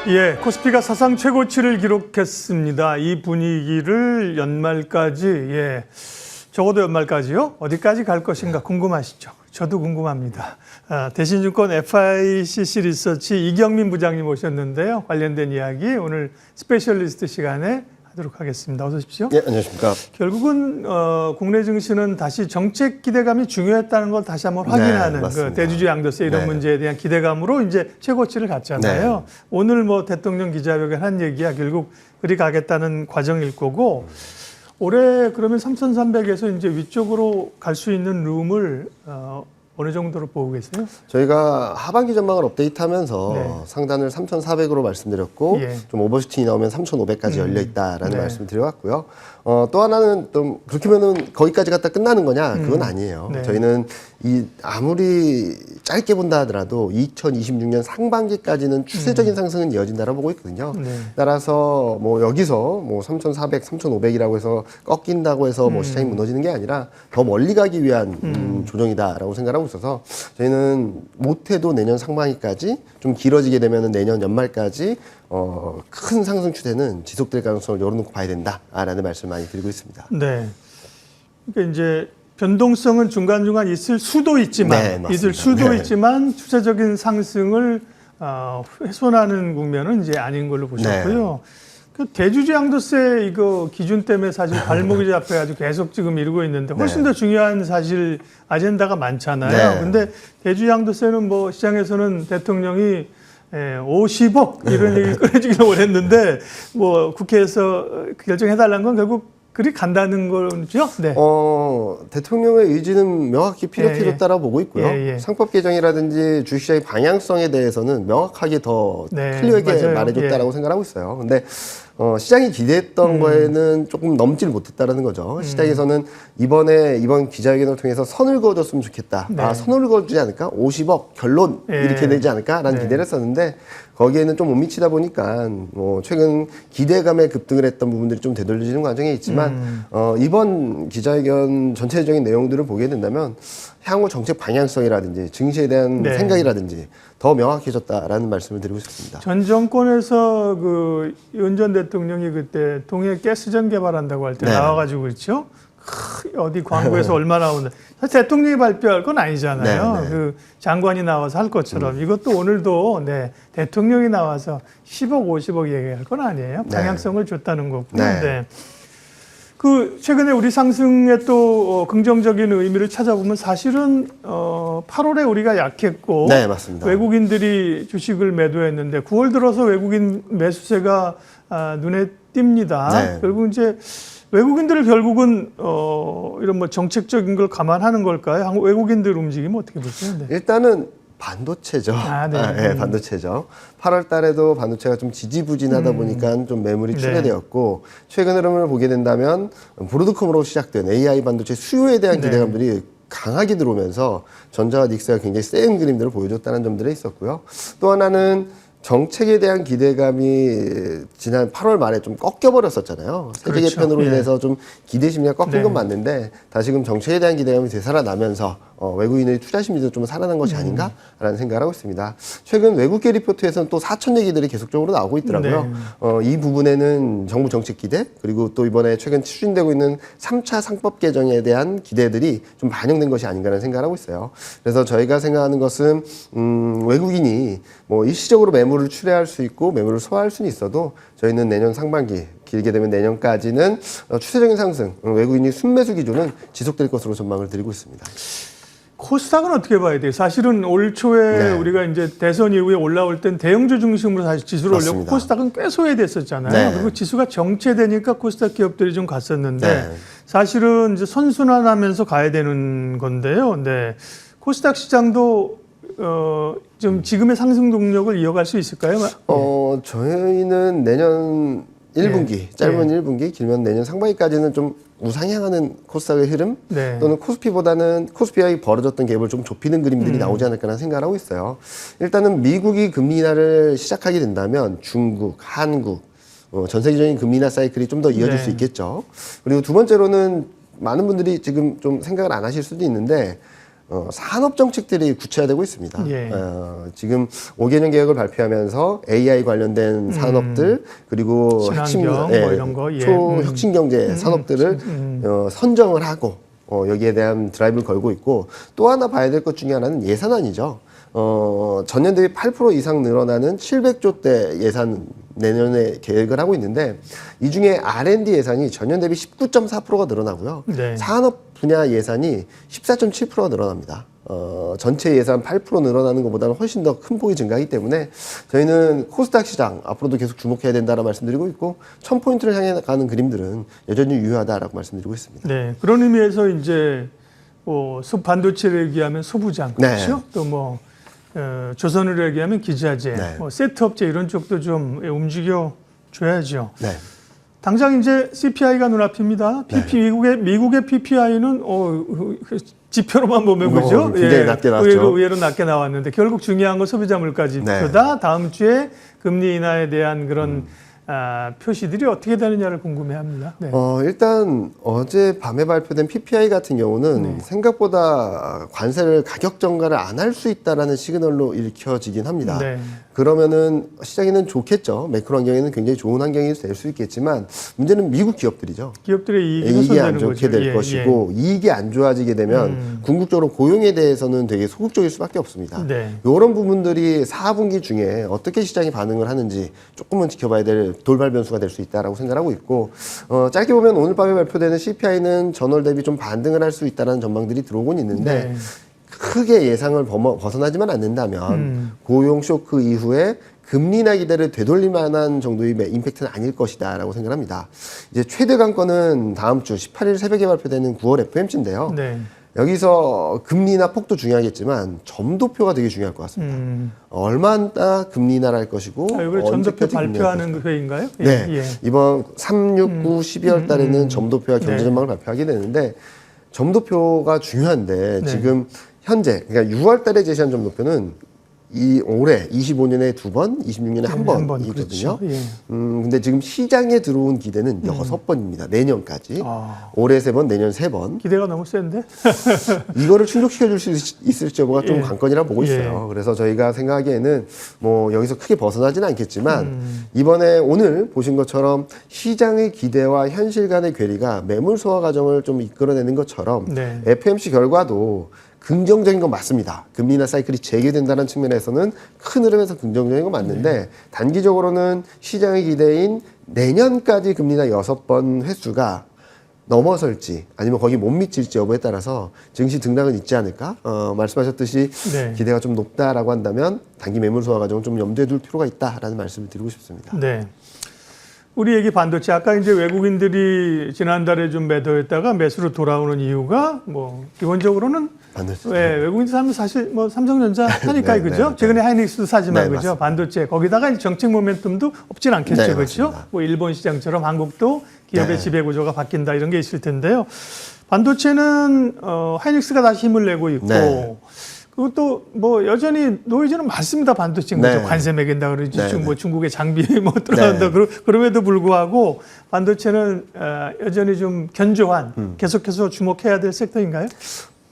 예, 코스피가 사상 최고치를 기록했습니다. 이 분위기를 연말까지, 적어도 연말까지요? 어디까지 갈 것인가 궁금하시죠? 저도 궁금합니다. 대신증권 FICC 리서치 이경민 부장님 오셨는데요. 관련된 이야기 오늘 스페셜리스트 시간에 하도록 하겠습니다. 어서 오십시오. 네, 안녕하십니까. 결국은 국내 증시는 다시 정책 기대감이 중요했다는 걸 다시 한번 확인하는 그 대주주 양도세 이런 문제에 대한 기대감으로 이제 최고치를 갔잖아요. 오늘 뭐 대통령 기자회견 한 얘기야 결국 그리 가겠다는 과정일 거고 올해 그러면 3,300에서 이제 위쪽으로 갈 수 있는 룸을 어느 정도로 보고 계세요? 저희가 하반기 전망을 업데이트하면서 상단을 3,400으로 말씀드렸고 좀 오버슈팅이 나오면 3,500까지 열려 있다라는 말씀을 드려왔고요. 또 하나는 좀 그렇게 하면은 거기까지 갔다 끝나는 거냐? 그건 아니에요. 저희는 아무리 짧게 본다 하더라도 2026년 상반기까지는 추세적인 상승은 이어진다라고 보고 있거든요. 따라서 뭐 여기서 뭐 3,400, 3,500이라고 해서 꺾인다고 해서 뭐 시장이 무너지는 게 아니라 더 멀리 가기 위한 조정이다라고 생각하고 있어서 저희는 못해도 내년 상반기까지 좀 길어지게 되면은 내년 연말까지 큰 상승 추세는 지속될 가능성을 열어놓고 봐야 된다라는 말씀을 많이 드리고 있습니다. 네. 그러니까 이제 변동성은 중간중간 있을 수도 있지만, 있지만 추세적인 상승을 훼손하는 국면은 이제 아닌 걸로 보셨고요. 그 대주주 양도세 이거 기준 때문에 사실 발목이 잡혀가지고 계속 지금 이루고 있는데 훨씬 더 중요한 사실 아젠다가 많잖아요. 근데 대주주 양도세는 뭐 시장에서는 대통령이 50억 이런 얘기를 꺼내주기를 원했는데 뭐 국회에서 결정해달라는 건 결국 그리 간다는 거죠? 네. 대통령의 의지는 명확히 피력해줬다라고 보고 있고요. 상법 개정이라든지 주식시장의 방향성에 대해서는 명확하게 더 클리어하게 말해줬다라고 생각하고 있어요. 근데 시장이 기대했던 거에는 조금 넘지를 못했다라는 거죠. 시장에서는 이번 기자회견을 통해서 선을 그어줬으면 좋겠다. 선을 그어주지 않을까? 50억 결론 이렇게 되지 않을까라는 기대를 했었는데 거기에는 좀 못 미치다 보니까 뭐 최근 기대감에 급등을 했던 부분들이 좀 되돌려지는 과정에 있지만 이번 기자회견 전체적인 내용들을 보게 된다면 향후 정책 방향성이라든지 증시에 대한 생각이라든지 더 명확해졌다라는 말씀을 드리고 싶습니다. 전 정권에서 그 윤 전 대통령이 그때 동해 가스전 개발한다고 할 때 나와가지고 그렇죠? 어디 광고에서 얼마 나오는데 사실 대통령이 발표할 건 아니잖아요. 그 장관이 나와서 할 것처럼 이것도 오늘도 대통령이 나와서 10억, 50억 얘기할 건 아니에요. 방향성을 줬다는 거고. 그 최근에 우리 상승에 또 긍정적인 의미를 찾아보면 사실은 8월에 우리가 약했고 맞습니다. 외국인들이 주식을 매도했는데 9월 들어서 외국인 매수세가 눈에 띕니다. 결국 이제 외국인들을 결국은 이런 뭐 정책적인 걸 감안하는 걸까요? 외국인들 움직이면 어떻게 보세요? 일단은 반도체죠. 반도체죠. 8월 달에도 반도체가 좀 지지부진하다 보니까 좀 매물이 출회되었고 최근 흐름을 보게 된다면 브로드컴으로 시작된 AI 반도체 수요에 대한 기대감들이 강하게 들어오면서 전자와 닉스가 굉장히 센 그림들을 보여줬다는 점들이 있었고요. 또 하나는 정책에 대한 기대감이 지난 8월 말에 좀 꺾여버렸었잖아요. 세계 개편으로 인해서 좀 기대 심리가 꺾인 건 맞는데 다시금 정책에 대한 기대감이 되살아나면서 외국인의 투자 심리도 좀 살아난 것이 아닌가라는 생각을 하고 있습니다. 최근 외국계 리포트에서는 또 4천 얘기들이 계속적으로 나오고 있더라고요. 이 부분에는 정부 정책 기대 그리고 또 이번에 최근 추진되고 있는 3차 상법 개정에 대한 기대들이 좀 반영된 것이 아닌가라는 생각을 하고 있어요. 그래서 저희가 생각하는 것은 외국인이 뭐 일시적으로 매물을 출회할 수 있고 매물을 소화할 수는 있어도 저희는 내년 상반기 길게 되면 내년까지는 추세적인 상승 외국인이 순매수 기조는 지속될 것으로 전망을 드리고 있습니다. 코스닥은 어떻게 봐야 돼요? 사실은 올 초에 우리가 이제 대선 이후에 올라올 땐 대형주 중심으로 사실 지수를 올렸고 코스닥은 꽤 소외됐었잖아요. 그리고 지수가 정체되니까 코스닥 기업들이 좀 갔었는데 사실은 이제 선순환하면서 가야 되는 건데요. 코스닥 시장도 좀 지금의 상승 동력을 이어갈 수 있을까요? 저희는 내년 1분기, 짧은 1분기, 길면 내년 상반기까지는 좀 우상향하는 코스닥의 흐름 또는 코스피와 벌어졌던 갭을 좀 좁히는 그림들이 나오지 않을까라는 생각을 하고 있어요. 일단은 미국이 금리 인하를 시작하게 된다면 중국, 한국, 전 세계적인 금리 인하 사이클이 좀 더 이어질 수 있겠죠. 그리고 두 번째로는 많은 분들이 지금 좀 생각을 안 하실 수도 있는데 산업 정책들이 구체화되고 있습니다. 예. 지금 5개년 계획을 발표하면서 AI 관련된 산업들 그리고 친환경 뭐 이런 거, 예. 초혁신 경제 산업들을 선정을 하고 여기에 대한 드라이브를 걸고 있고 또 하나 봐야 될 것 중에 하나는 예산안이죠. 전년 대비 8% 이상 늘어나는 700조 대 예산 내년에 계획을 하고 있는데 이 중에 R&D 예산이 전년 대비 19.4%가 늘어나고요. 네. 산업 분야 예산이 14.7%가 늘어납니다. 전체 예산 8% 늘어나는 것보다는 훨씬 더 큰 폭이 증가하기 때문에 저희는 코스닥 시장 앞으로도 계속 주목해야 된다라고 말씀드리고 있고 1000포인트를 향해 가는 그림들은 여전히 유효하다라고 말씀드리고 있습니다. 네, 그런 의미에서 이제 반도체를 얘기하면 소부장, 네. 그렇죠? 또 뭐 조선을 얘기하면 기자재, 네. 뭐 세트업체 이런 쪽도 좀 움직여 줘야죠. 네. 당장 이제 CPI가 눈앞입니다. 미국의 PPI는 지표로만 보면 그죠? 굉장히 낮게 나왔죠. 의외로 낮게 나왔는데 결국 중요한 건 소비자 물가 지표다. 다음 주에 금리 인하에 대한 그런 표시들이 어떻게 되느냐를 궁금해합니다. 네. 일단 어제 밤에 발표된 PPI 같은 경우는 생각보다 관세를 가격 정가를 안 할 수 있다라는 시그널로 읽혀지긴 합니다. 네. 그러면은 시장에는 좋겠죠. 매크로 환경에는 굉장히 좋은 환경이 될 수 있겠지만 문제는 미국 기업들이죠. 기업들의 이익이 안 좋게 거죠. 될 것이고 이익이 안 좋아지게 되면 궁극적으로 고용에 대해서는 되게 소극적일 수밖에 없습니다. 네. 이런 부분들이 4분기 중에 어떻게 시장이 반응을 하는지 조금은 지켜봐야 될 돌발 변수가 될 수 있다라고 생각하고 있고 짧게 보면 오늘 밤에 발표되는 CPI는 전월 대비 좀 반등을 할 수 있다라는 전망들이 들어오곤 있는데 네. 크게 예상을 벗어나지만 않는다면 고용 쇼크 이후에 금리나 기대를 되돌릴 만한 정도의 임팩트는 아닐 것이다라고 생각합니다. 이제 최대 관건은 다음 주 18일 새벽에 발표되는 9월 FOMC인데요. 네. 여기서 금리나 폭도 중요하겠지만 점도표가 되게 중요할 것 같습니다. 얼마나 금리 인하를 할 것이고 이번에 점도표 발표하는 그 회의인가요? 네. 예. 이번 3, 6, 9, 12월 달에는 점도표와 경제 전망을 발표하게 되는데 점도표가 중요한데 네. 지금 현재 그러니까 6월 달에 제시한 점도표는 올해 25년에 2번, 26년에 한 번이거든요. 그렇죠. 예. 근데 지금 시장에 들어온 기대는 6번입니다. 내년까지. 올해 3번, 내년 3번. 기대가 너무 센데? 이거를 충족시켜 줄 수 있을지 여부가 좀 관건이라 보고 있어요. 그래서 저희가 생각하기에는 뭐 여기서 크게 벗어나지는 않겠지만 이번에 오늘 보신 것처럼 시장의 기대와 현실 간의 괴리가 매물 소화 과정을 좀 이끌어내는 것처럼 네. FOMC 결과도 긍정적인 건 맞습니다. 금리 인하 사이클이 재개된다는 측면에서는 큰 흐름에서 긍정적인 건 맞는데 단기적으로는 시장의 기대인 내년까지 금리 인하 6번 횟수가 넘어설지 아니면 거기 못 미칠지 여부에 따라서 증시 등락은 있지 않을까? 말씀하셨듯이 네. 기대가 좀 높다라고 한다면 단기 매물 소화 과정은 좀 염두에 둘 필요가 있다라는 말씀을 드리고 싶습니다. 네. 우리 얘기 반도체 아까 이제 외국인들이 지난달에 좀 매도했다가 매수로 돌아오는 이유가 뭐 기본적으로는 반도체. 외국인 사면 사실 뭐 삼성전자 하니까 네, 그죠? 네, 최근에 하이닉스도 사지만 네, 그죠? 맞습니다. 반도체 거기다가 정책 모멘텀도 없진 않겠죠, 네, 그렇죠? 맞습니다. 뭐 일본 시장처럼 한국도 기업의 네. 지배 구조가 바뀐다 이런 게 있을 텐데요. 반도체는 하이닉스가 다시 힘을 내고 있고. 네. 그것도 뭐 여전히 노이즈는 많습니다. 반도체인 거죠. 네. 관세 매긴다 그러지. 네, 뭐 중국의 장비 뭐 들어간다. 네. 그럼에도 불구하고 반도체는 여전히 좀 견조한 계속해서 주목해야 될 섹터인가요?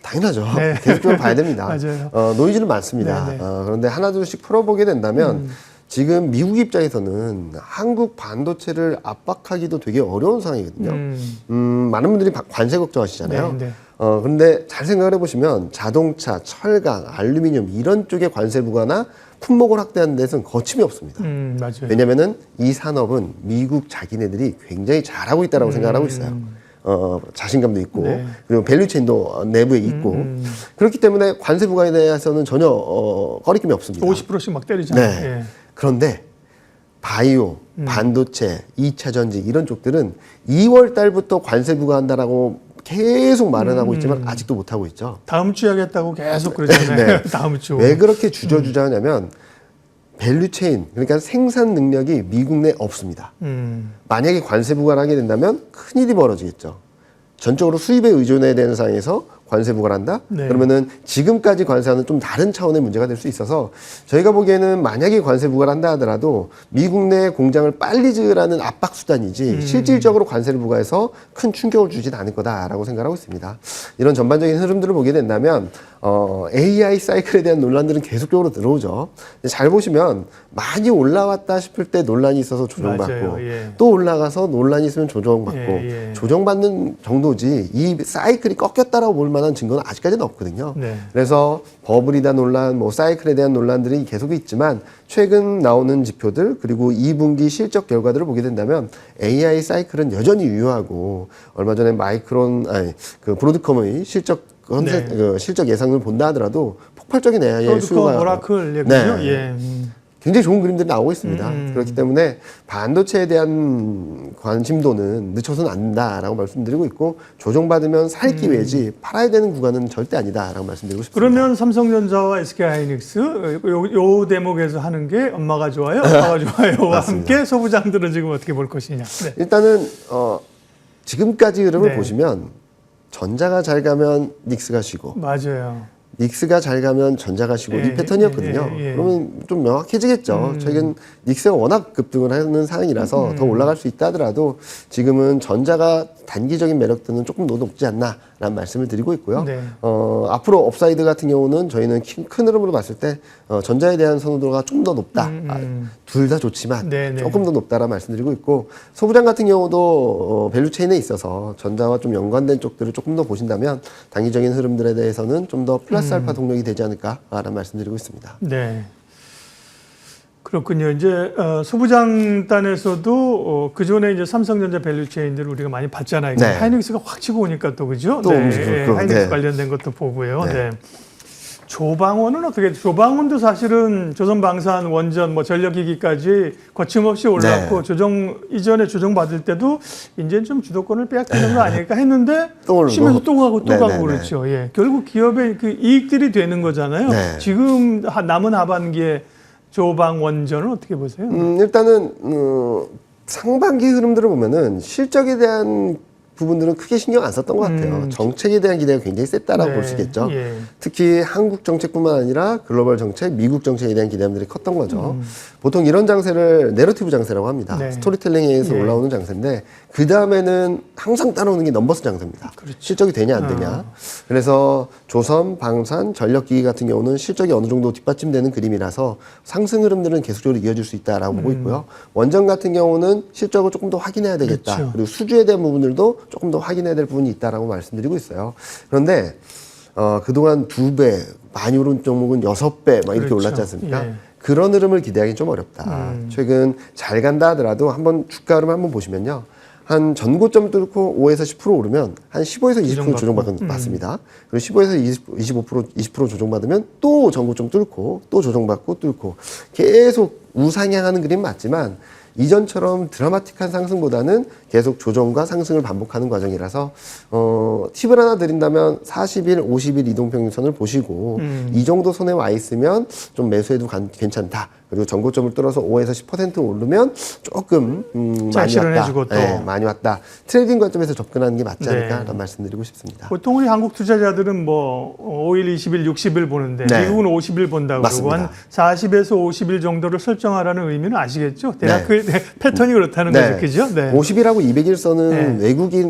당연하죠. 네. 계속적으로 봐야 됩니다. 맞아요. 노이즈는 많습니다. 네, 네. 그런데 하나둘씩 풀어보게 된다면 지금 미국 입장에서는 한국 반도체를 압박하기도 되게 어려운 상황이거든요. 많은 분들이 관세 걱정하시잖아요. 네, 네. 그런데 잘 생각을 해보시면 자동차, 철강, 알루미늄 이런 쪽의 관세 부과나 품목을 확대하는 데서는 거침이 없습니다. 맞아요. 왜냐면은 이 산업은 미국 자기네들이 굉장히 잘하고 있다라고 생각을 하고 있어요. 자신감도 있고 네. 그리고 밸류체인도 내부에 있고 그렇기 때문에 관세 부과에 대해서는 전혀 꺼리낌이 없습니다. 50%씩 막 때리잖아요. 네. 예. 그런데 바이오, 반도체, 2차 전지 이런 쪽들은 2월 달부터 관세 부과한다라고 계속 말은 하고 있지만 아직도 못 하고 있죠. 다음 주 하겠다고 계속 그러잖아요. 네. 다음 주. 왜 그렇게 주저주저하냐면 밸류체인 그러니까 생산 능력이 미국 내 없습니다. 만약에 관세 부과를 하게 된다면 큰일이 벌어지겠죠. 전적으로 수입에 의존해야 되는 상황에서 관세 부과를 한다? 네. 그러면은 지금까지 관세와는 좀 다른 차원의 문제가 될 수 있어서 저희가 보기에는 만약에 관세 부과를 한다 하더라도 미국 내 공장을 빨리 지으라는 압박 수단이지 실질적으로 관세를 부과해서 큰 충격을 주진 않을 거다라고 생각하고 있습니다. 이런 전반적인 흐름들을 보게 된다면 AI 사이클에 대한 논란들은 계속적으로 들어오죠. 잘 보시면 많이 올라왔다 싶을 때 논란이 있어서 조정받고 또 올라가서 논란이 있으면 조정받고 조정받는 정도지 이 사이클이 꺾였다라고 볼 만한 증거는 아직까지는 없거든요. 그래서 버블이다 논란, 뭐 사이클에 대한 논란들이 계속 있지만 최근 나오는 지표들 그리고 2분기 실적 결과들을 보게 된다면 AI 사이클은 여전히 유효하고 얼마 전에 브로드컴의 실적 실적 예상을 본다 하더라도 폭발적인 AI 수요가 오라클 굉장히 좋은 그림들이 나오고 있습니다. 그렇기 때문에 반도체에 대한 관심도는 늦춰서는 안 된다라고 말씀드리고 있고 조정받으면 살 기회지 팔아야 되는 구간은 절대 아니다라고 말씀드리고 싶습니다. 그러면 삼성전자와 SK하이닉스 요 대목에서 하는 게 엄마가 좋아요, 아빠가 좋아요와 함께 소부장들은 지금 어떻게 볼 것이냐. 일단은 지금까지 흐름을 보시면 전자가 잘 가면 닉스가 쉬고 맞아요. 닉스가 잘 가면 전자가 쉬고 이 패턴이었거든요. 그러면 좀 명확해지겠죠. 최근 닉스가 워낙 급등을 하는 상황이라서 더 올라갈 수 있다 하더라도 지금은 전자가 단기적인 매력도는 조금 더 높지 않나라는 말씀을 드리고 있고요. 앞으로 업사이드 같은 경우는 저희는 큰 흐름으로 봤을 때 전자에 대한 선호도가 좀 더 높다. 둘 다 좋지만 조금 더 높다라는 말씀드리고 있고 소부장 같은 경우도 밸류체인에 있어서 전자와 좀 연관된 쪽들을 조금 더 보신다면 단기적인 흐름들에 대해서는 좀 더 플러스 알파 동력이 되지 않을까라는 말씀드리고 있습니다. 네. 그렇군요. 이제 소부장단에서도 그전에 이제 삼성전자 밸류체인들을 우리가 많이 봤잖아요. 하이닉스가 확 치고 오니까 또 그죠? 하이닉스 관련된 것도 보고요. 조방원은 어떻게? 조방원도 사실은 조선방산, 원전, 뭐 전력기기까지 거침없이 올랐고 조정 이전에 조정받을 때도 이제 좀 주도권을 빼앗기는 거 아닐까 했는데 쉬면서 또 가고 또 가고 그렇죠. 결국 기업의 그 이익들이 되는 거잖아요. 지금 남은 하반기에 조방 원전은 어떻게 보세요? 일단은 상반기 흐름들을 보면은 실적에 대한 부분들은 크게 신경 안 썼던 것 같아요. 정책에 대한 기대가 굉장히 셌다라고 볼 수 있겠죠. 특히 한국 정책뿐만 아니라 글로벌 정책, 미국 정책에 대한 기대감들이 컸던 거죠. 보통 이런 장세를 내러티브 장세라고 합니다. 스토리텔링에 의해서 올라오는 장세인데 그 다음에는 항상 따라오는 게 넘버스 장세입니다. 실적이 되냐 안 되냐. 그래서 조선, 방산, 전력기기 같은 경우는 실적이 어느 정도 뒷받침되는 그림이라서 상승 흐름들은 계속적으로 이어질 수 있다라고 보고 있고요. 원전 같은 경우는 실적을 조금 더 확인해야 되겠다. 그리고 수주에 대한 부분들도 조금 더 확인해야 될 부분이 있다라고 말씀드리고 있어요. 그런데 그동안 2배, 많이 오른 종목은 6배 막 이렇게 올랐지 않습니까? 그런 흐름을 기대하기는 좀 어렵다. 최근 잘 간다 하더라도 한번 주가 흐름 한번 보시면요. 한 전고점 뚫고 5에서 10% 오르면 한 15에서 20% 조정받습니다. 그리고 15에서 20% 조정받으면 또 전고점 뚫고 또 조정받고 뚫고 계속 우상향하는 그림 맞지만 이전처럼 드라마틱한 상승보다는 계속 조정과 상승을 반복하는 과정이라서 팁을 하나 드린다면 40일, 50일 이동평균선을 보시고 이 정도 선에 와 있으면 좀 매수해도 괜찮다. 그리고 전고점을 뚫어서 5에서 10% 오르면 조금 많이 왔다. 많이 왔다. 트레이딩 관점에서 접근하는 게 맞지 않을까라는 말씀드리고 싶습니다. 보통 우리 한국 투자자들은 뭐 5일, 20일, 60일 보는데 미국은 50일 본다고 그러고 한 40에서 50일 정도를 설정하라는 의미는 아시겠죠? 대략 그 패턴이 그렇다는 거죠. 그죠? 50일하고 200일선은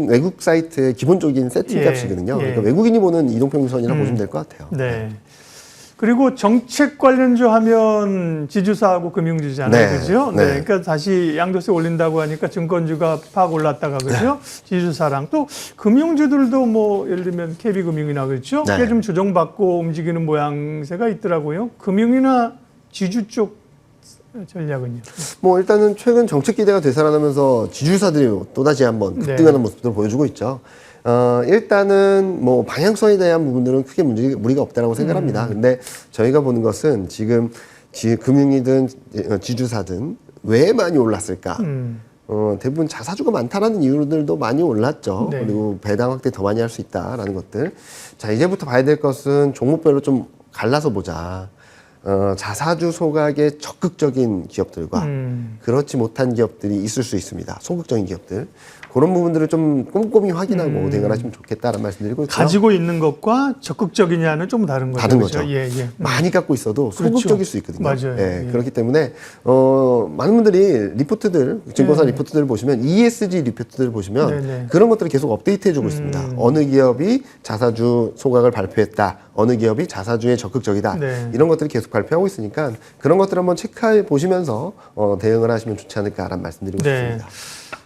외국 사이트의 기본적인 세팅 값이거든요. 그러니까 외국인이 보는 이동평균선이라고 보시면 될 것 같아요. 그리고 정책 관련주 하면 지주사하고 금융주잖아요. 그죠? 그러니까 다시 양도세 올린다고 하니까 증권주가 팍 올랐다가 그죠? 지주사랑 또 금융주들도 뭐 예를 들면 KB금융이나 그렇죠? 꽤 좀 조정받고 움직이는 모양새가 있더라고요. 금융이나 지주 쪽 전략은요? 뭐 일단은 최근 정책 기대가 되살아나면서 지주사들이 또다시 한번 급등하는 모습들을 보여주고 있죠. 일단은 뭐 방향성에 대한 부분들은 크게 무리가 없다라고 생각합니다. 근데 저희가 보는 것은 지금 금융이든 지주사든 왜 많이 올랐을까? 대부분 자사주가 많다라는 이유들도 많이 올랐죠. 그리고 배당 확대 더 많이 할 수 있다라는 것들. 자, 이제부터 봐야 될 것은 종목별로 좀 갈라서 보자. 자사주 소각의 적극적인 기업들과 그렇지 못한 기업들이 있을 수 있습니다. 소극적인 기업들. 그런 부분들을 좀 꼼꼼히 확인하고 대응을 하시면 좋겠다라는 말씀드리고 있고요. 가지고 있는 것과 적극적이냐는 좀 다른 거죠. 다른 그렇죠? 거죠. 예, 예. 많이 갖고 있어도 소극적일 그렇죠. 수 있거든요. 맞아요. 예, 예. 그렇기 때문에 많은 분들이 리포트들, 증권사 리포트들을 보시면 ESG 리포트들을 보시면 네네. 그런 것들을 계속 업데이트해주고 있습니다. 어느 기업이 자사주 소각을 발표했다, 어느 기업이 자사주에 적극적이다, 네. 이런 것들을 계속 발표하고 있으니까 그런 것들을 한번 체크해 보시면서 대응을 하시면 좋지 않을까라는 말씀드리고 네. 싶습니다.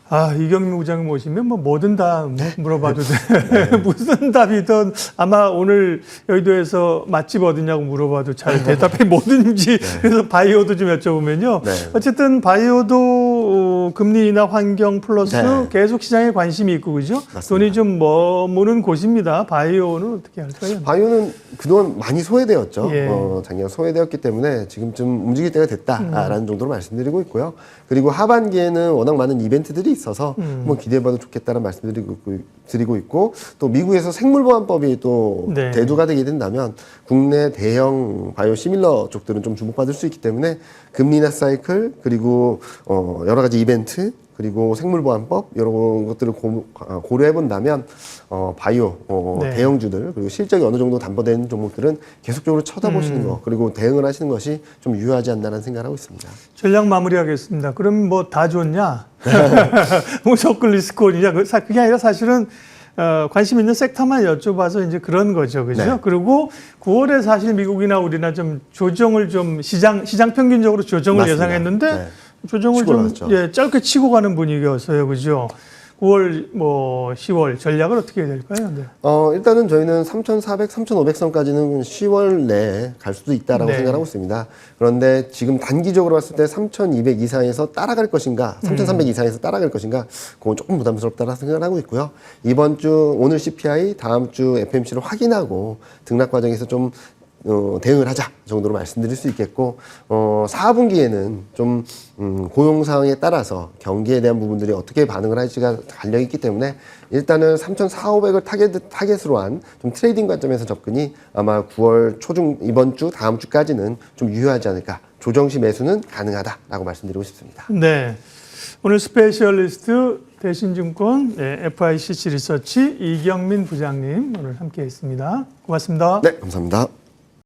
아, 이경민 부장 모시면 뭐 뭐든 다 물어봐도 돼. 무슨 답이든 아마 오늘 여의도에서 맛집 어디냐고 물어봐도 잘 대답해 뭐든지. 그래서 바이오도 좀 여쭤보면요. 네. 어쨌든 바이오도 금리 인하 환경 플러스 네. 계속 시장에 관심이 있고 그죠? 맞습니다. 돈이 좀 머무는 곳입니다. 바이오는 어떻게 할까요? 바이오는 그동안 많이 소외되었죠. 예. 작년 소외되었기 때문에 지금쯤 움직일 때가 됐다라는 정도로 말씀드리고 있고요. 그리고 하반기에는 워낙 많은 이벤트들이 있어서 한번 기대해봐도 좋겠다는 말씀드리고 있고, 또 미국에서 생물보안법이 또 네. 대두가 되게 된다면 국내 대형 바이오 시밀러 쪽들은 좀 주목받을 수 있기 때문에 금리 인하 사이클, 그리고 여러 가지 이벤트, 그리고 생물보안법 이런 것들을 고려해 본다면 바이오 네. 대형주들, 그리고 실적이 어느 정도 담보된 종목들은 계속적으로 쳐다보시는 거, 그리고 대응을 하시는 것이 좀 유효하지 않나라는 생각을 하고 있습니다. 전략 마무리하겠습니다. 그럼 뭐 다 좋냐? 뭐 저클 리스크온이냐? 그게 아니라 사실은 관심 있는 섹터만 여쭤봐서 이제 그런 거죠. 그죠? 네. 그리고 9월에 사실 미국이나 우리나 좀 조정을 좀 시장 평균적으로 조정을 맞습니다. 예상했는데 네. 조정을 치고 좀 올라갔죠. 예, 짧게 치고 가는 분위기였어요. 그죠? 9월, 뭐 10월 전략을 어떻게 해야 될까요? 네. 일단은 저희는 3,400, 3,500선까지는 10월 내에 갈 수도 있다라고 네. 생각하고 있습니다. 그런데 지금 단기적으로 봤을 때 3,200 이상에서 따라갈 것인가, 3,300 이상에서 따라갈 것인가, 그건 조금 부담스럽다라고 생각을 하고 있고요. 이번 주 오늘 CPI, 다음 주 FMC를 확인하고 등락 과정에서 좀 대응을 하자 정도로 말씀드릴 수 있겠고, 4분기에는 좀 고용 상황에 따라서 경기에 대한 부분들이 어떻게 반응을 할지가 달려 있기 때문에 일단은 3,400, 500을 타겟으로 한 좀 트레이딩 관점에서 접근이 아마 9월 초중 이번 주 다음 주까지는 좀 유효하지 않을까. 조정 시 매수는 가능하다라고 말씀드리고 싶습니다. 네. 오늘 스페셜리스트 대신증권 FICC 리서치 이경민 부장님 오늘 함께했습니다. 고맙습니다. 네, 감사합니다.